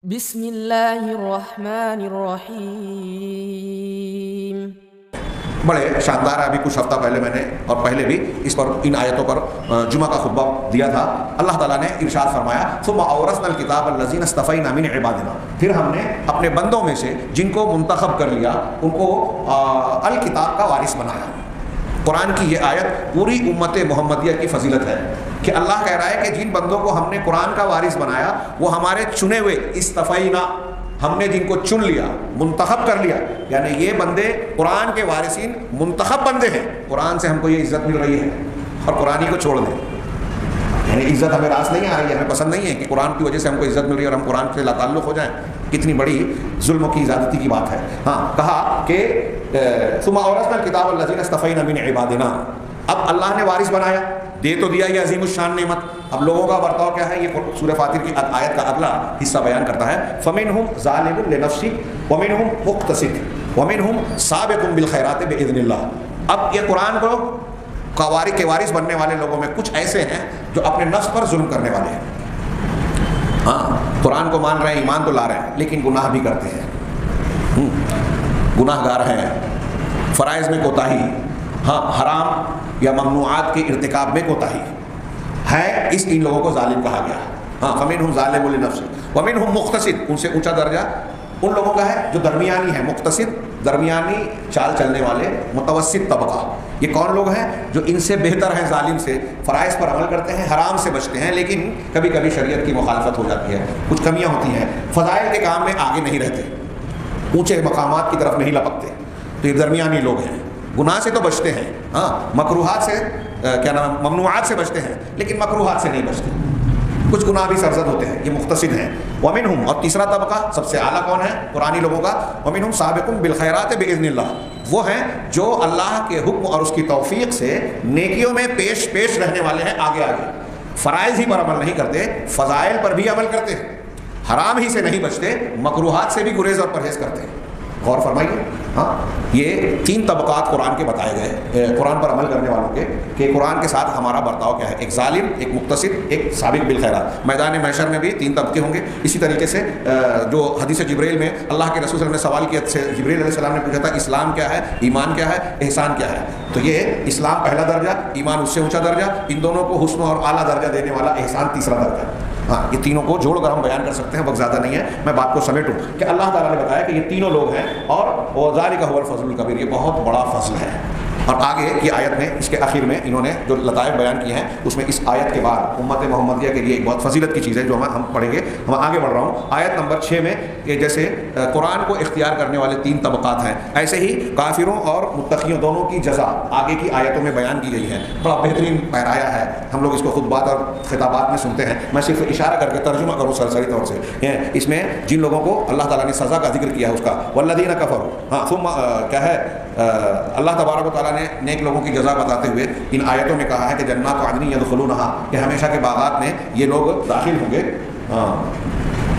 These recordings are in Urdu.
بسم اللہ الرحمن الرحیم۔ بڑے شاندار ہے. ابھی کچھ ہفتہ پہلے میں نے اور پہلے بھی اس پر ان آیتوں پر جمعہ کا خطبہ دیا تھا. اللہ تعالیٰ نے ارشاد فرمایا ثم اورثنا الکتاب الذین اصطفینا من عبادنا، پھر ہم نے اپنے بندوں میں سے جن کو منتخب کر لیا ان کو الکتاب کا وارث بنایا. قرآن کی یہ آیت پوری امت محمدیہ کی فضیلت ہے کہ اللہ کہہ رہا ہے کہ جن بندوں کو ہم نے قرآن کا وارث بنایا وہ ہمارے چنے ہوئے، استفینا، ہم نے جن کو چن لیا، منتخب کر لیا، یعنی یہ بندے قرآن کے وارثین منتخب بندے ہیں. قرآن سے ہم کو یہ عزت مل رہی ہے اور قرآن ہی کو چھوڑ دیں، یعنی عزت ہمیں راس نہیں آ رہی ہے، ہمیں پسند نہیں ہے کہ قرآن کی وجہ سے ہم کو عزت مل رہی ہے اور ہم قرآن سے لا تعلق ہو جائیں. کتنی بڑی ظلم کی زیادتی کی بات ہے. ہاں، کہا کہ ثم اورثنا الکتاب الذین اصطفینا من عبادنا، اب اللہ نے وارث بنایا، دے تو دیا یہ عظیم الشان نعمت. اب لوگوں کا برتاؤ کیا ہے؟ یہ سورہ فاطر کی آیت کا اگلا حصہ بیان کرتا ہے. فمنہم ظالم لنفسہ ومنہم مقتصد ومنہم سابق بالخیرات باذن اللہ. اب یہ قرآن کو کے وارث بننے والے لوگوں میں کچھ ایسے ہیں جو اپنے نفس پر ظلم کرنے والے ہیں. ہاں، قرآن کو مان رہے ہیں، ایمان تو لا رہے ہیں، لیکن گناہ بھی کرتے ہیں، گناہ گار ہیں، فرائض میں کوتاہی، ہاں حرام یا ممنوعات کے ارتکاب میں کوتاہی ہے، ان لوگوں کو ظالم کہا گیا. ہاں، فمنہم ظالم لنفسہ ومنہم مقتصد، ان سے اونچا درجہ ان لوگوں کا ہے جو درمیانی ہے. مقتصد درمیانی چال چلنے والے، متوسط طبقہ. یہ کون لوگ ہیں؟ جو ان سے بہتر ہیں ظالم سے، فرائض پر عمل کرتے ہیں، حرام سے بچتے ہیں، لیکن کبھی کبھی شریعت کی مخالفت ہو جاتی ہے، کچھ کمیاں ہوتی ہیں، فضائل کے کام میں آگے نہیں رہتے، اونچے مقامات کی طرف نہیں لپکتے. تو یہ درمیانی لوگ ہیں. گناہ سے تو بچتے ہیں، ہاں مکروہات سے ممنوعات سے بچتے ہیں، لیکن مکروہات سے نہیں بچتے. کچھ گناہ بھی سرزد ہوتے ہیں، یہ مقتصد ہیں. ومنہم، اور تیسرا طبقہ سب سے اعلیٰ کون ہے قرآنی لوگوں کا؟ ومنہم سابق بالخیرات باذن اللہ، وہ ہیں جو اللہ کے حکم اور اس کی توفیق سے نیکیوں میں پیش رہنے والے ہیں، آگے آگے. فرائض ہی پر عمل نہیں کرتے، فضائل پر بھی عمل کرتے ہیں، حرام ہی سے نہیں بچتے، مکروہات سے بھی گریز اور پرہیز کرتے ہیں. غور فرمائیے. ہاں، یہ تین طبقات قرآن کے بتائے گئے قرآن پر عمل کرنے والوں کے، کہ قرآن کے ساتھ ہمارا برتاؤ کیا ہے. ایک ظالم، ایک مقتصد، ایک سابق بالخیرات. میدان محشر میں بھی تین طبقے ہوں گے. اسی طریقے سے جو حدیث جبریل میں اللہ کے رسول صلی اللہ علیہ وسلم نے سوال کیا، جبریل علیہ السلام نے پوچھا تھا اسلام کیا ہے، ایمان کیا ہے، احسان کیا ہے. تو یہ اسلام پہلا درجہ، ایمان اس سے اونچا درجہ، ان دونوں کو حسن اور اعلیٰ درجہ دینے والا احسان تیسرا درجہ. ہاں، یہ تینوں کو جوڑ کر ہم بیان کر سکتے ہیں، وقت زیادہ نہیں ہے، میں بات کو سمیٹوں کہ اللہ تعالیٰ نے بتایا کہ یہ تینوں لوگ ہیں اور ذالک هو الفضل الکبیر، یہ بہت بڑا فضل ہے. اور آگے کی آیت میں، اس کے آخر میں انہوں نے جو لطائف بیان کیے ہیں، اس میں اس آیت کے بعد امت محمدیہ کے لیے ایک بہت فضیلت کی چیز ہے جو ہم پڑھیں گے. ہم آگے بڑھ رہا ہوں. آیت نمبر 6 میں کہ جیسے قرآن کو اختیار کرنے والے تین طبقات ہیں، ایسے ہی کافروں اور متقیوں دونوں کی جزا آگے کی آیتوں میں بیان کی گئی ہے. بڑا بہترین پیرایا ہے، ہم لوگ اس کو خطبات اور خطابات میں سنتے ہیں. میں صرف اشارہ کر کے ترجمہ کروں سرسری طور سے. اس میں جن لوگوں کو اللہ تعالیٰ نے سزا کا ذکر کیا ہے اس کا، والذین کفروا، ہاں ثم کیا ہے، اللہ تبارک و تعالیٰ نے نیک لوگوں کی جزا بتاتے ہوئے ان آیتوں میں کہا ہے کہ جنات عدن یدخلونہا، کہ ہمیشہ کے باغات میں یہ لوگ داخل ہوں گے.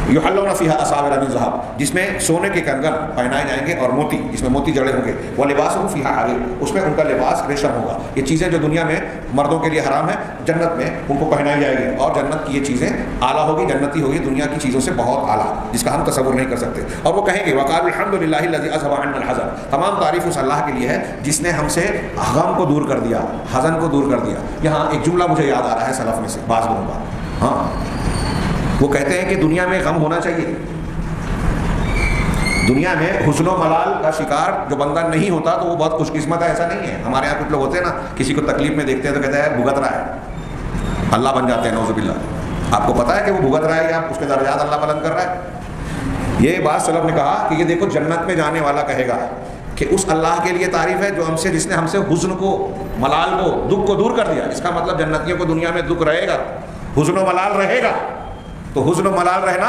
یحلون فیہا اساور من ذہب، جس میں سونے کے کنگن پہنائے جائیں گے اور موتی، جس میں موتی جڑے ہوں گے. ولباسہم فیہا حریر، اس میں ان کا لباس ریشم ہوگا. یہ چیزیں جو دنیا میں مردوں کے لیے حرام ہے، جنت میں ان کو پہنائی جائے گی، اور جنت کی یہ چیزیں اعلیٰ ہوگی، جنتی ہوگی، دنیا کی چیزوں سے بہت اعلیٰ، جس کا ہم تصور نہیں کر سکتے. اور وہ کہیں گے وقالوا الحمد للہ الذی اذھب عنا الحزن، تمام تعریف اس اللہ کے لیے ہے جس نے ہم سے غم کو دور کر دیا، حزن کو دور کر دیا. یہاں ایک جملہ مجھے یاد آ رہا ہے سلف میں سے بعض لوگوں کا. ہاں، وہ کہتے ہیں کہ دنیا میں غم ہونا چاہیے، دنیا میں حزن و ملال کا شکار جو بندہ نہیں ہوتا تو وہ بہت خوش قسمت ہے. ایسا نہیں ہے. ہمارے یہاں کچھ لوگ ہوتے ہیں نا، کسی کو تکلیف میں دیکھتے ہیں تو کہتے ہیں بھگت رہا ہے، اللہ بن جاتے ہیں، نعوذ باللہ. آپ کو پتا ہے کہ وہ بھگت رہا ہے یا اس کے درجات اللہ بلند کر رہا ہے. یہ بات سلف نے کہا کہ یہ دیکھو جنت میں جانے والا کہے گا کہ اس اللہ کے لیے تعریف ہے جو جس نے ہم سے حزن کو، ملال کو، دکھ کو دور کر دیا. اس کا مطلب جنتیوں کو دنیا میں دکھ رہے گا، حزن و ملال رہے گا. تو حزن و ملال رہنا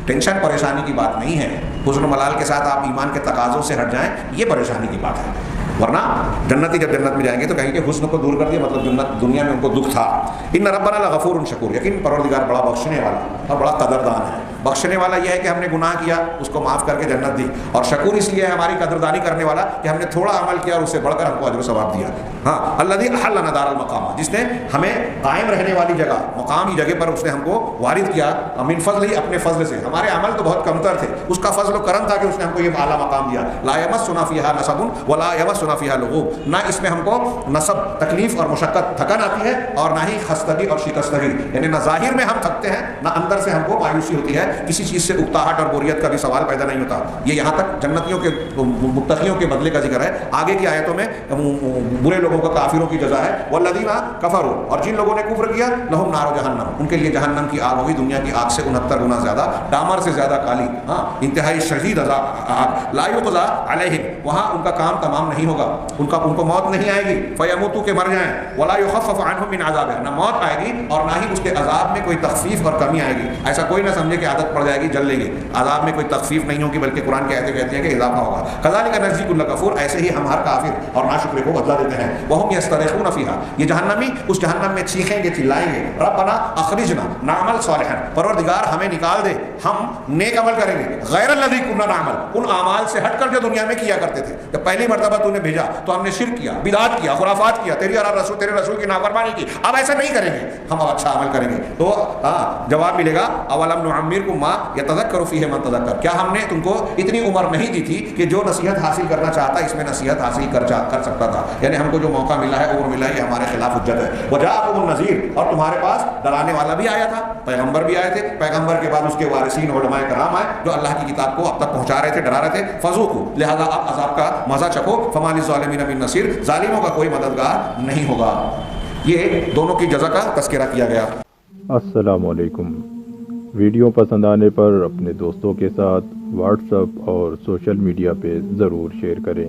ٹینشن پریشانی کی بات نہیں ہے. حزن و ملال کے ساتھ آپ ایمان کے تقاضوں سے ہٹ جائیں، یہ پریشانی کی بات ہے. ورنہ جنتی جب جنت میں جائیں گے تو کہیں گے حسن کو دور کر دیا، مطلب جنت دنیا میں ان کو دکھ تھا. ان ربنا لغفور شکور، یقین پروردگار بڑا بخشنے والا اور بڑا قدردان ہے. بخشنے والا یہ ہے کہ ہم نے گناہ کیا اس کو معاف کر کے جنت دی، اور شکور اس لیے ہے ہماری قدردانی کرنے والا کہ ہم نے تھوڑا عمل کیا اور اس سے بڑھ کر ہم کو اجر و ثواب دیا. ہاں الذی احلنا دار المقام، جس نے ہمیں قائم رہنے والی جگہ مقامی جگہ پر اس نے ہم کو وارد کیا، من فضل، اپنے فضل سے، ہمارے عمل تو بہت کمتر تھے، اس کا فضل و کرم تھا کہ اس نے ہم کو یہ اعلیٰ مقام دیا، لا یمسنا فیہا نصب ولا یمسنا فیہا لغوب، نہ اس میں ہم کو نصب تکلیف اور مشقت تھکن آتی ہے، اور نہ ہی خستگی اور شکستگی، یعنی نہ ظاہر میں ہم تھکتے ہیں نہ اندر سے ہم کو مایوسی ہوتی ہے، کسی چیز سے اکتاہٹ اور بوریت کا بھی سوال پیدا نہیں ہوتا۔ یہ یہاں تک جنتیوں کے متقیوں کے بدلے کا ذکر ہے، آگے کی آیتوں میں برے لوگوں کا کافروں کی جزا ہے، والذین کفروا، اور جن لوگوں نے کفر کیا، لہم نار جہنم، ان کے لیے جہنم کی آگ ہوگی، دنیا کی آگ سے 69 گنا زیادہ، ڈامر سے زیادہ کالی، ہاں انتہائی شدید آگ، لا یقضى علیہم، وہاں ان کا کام تمام نہیں ہوگا، ان کو موت نہیں آئے گی، فیموتوا کہ مر جائیں، ولا یخفف عنہم من عذابہ، نہ موت آئے گی اور نہ ہی اس کے عذاب میں کوئی تخفیف اور کمی آئے گی، ایسا کوئی نہ سمجھے کہ عادت پڑ جائے گی جل لیں گے، عذاب میں کوئی تخفیف نہیں ہوگی بلکہ قرآن کے آیتیں کہتے ہیں کہ اضافہ ہوگا، کذالک نجزی کل کفور، ایسے ہی ہم ہر کافر اور ناشکر کو بدلہ دیتے ہیں، وہم یستریخون فیہا، یہ جہنمی اس جہنم میں چیخیں گے چلائیں گے، ربنا اخرجنا نعمل صالحا، پروردگار ہمیں نکال دے، ہم نیک عمل کریں گے، غیر الذی کنا نعمل، ان اعمال سے ہٹ کر جو دنیا میں کیا کرتے تھے، جب پہلی مرتبہ تو نے بھیجا تو ہم نے شرک کیا، بدعات کیا، خرافات کیا، تیرے رسول کی نافرمانی کی، اب ایسا نہیں کریں گے، ہم اب اچھا عمل کریں گے، تو جواب ملے گا اولم نعمرکم ما یتذکر فیہ من تذکر، کیا ہم نے تم کو اتنی عمر نہیں دی تھی کہ جو نصیحت حاصل کرنا چاہتا اس میں نصیحت حاصل کر سکتا تھا، یعنی ہم کو جو موقع ملا ہے عمر ملا ہے، یہ ہمارے خلاف حجت ہے، وجاءکم النذیر، اور تمہارے پاس ڈرانے والا بھی آیا تھا، پیغمبر بھی آئے تھے، پیغمبر کے بعد اس کے وارثین علماء کرام آئے جو اللہ کی کتاب کو اب تک پہنچا رہے تھے، ڈرا رہے تھے، فذوقوا، لہذا اب عذاب کا مزہ چکھو، فما للظالمین من نصیر، ظالموں کا کوئی مددگار نہیں ہوگا۔ یہ دونوں کی جزا کا تذکرہ کیا گیا۔ السلام علیکم۔ ویڈیو پسند آنے پر اپنے دوستوں کے ساتھ واٹس ایپ اور سوشل میڈیا پہ ضرور شیئر کریں۔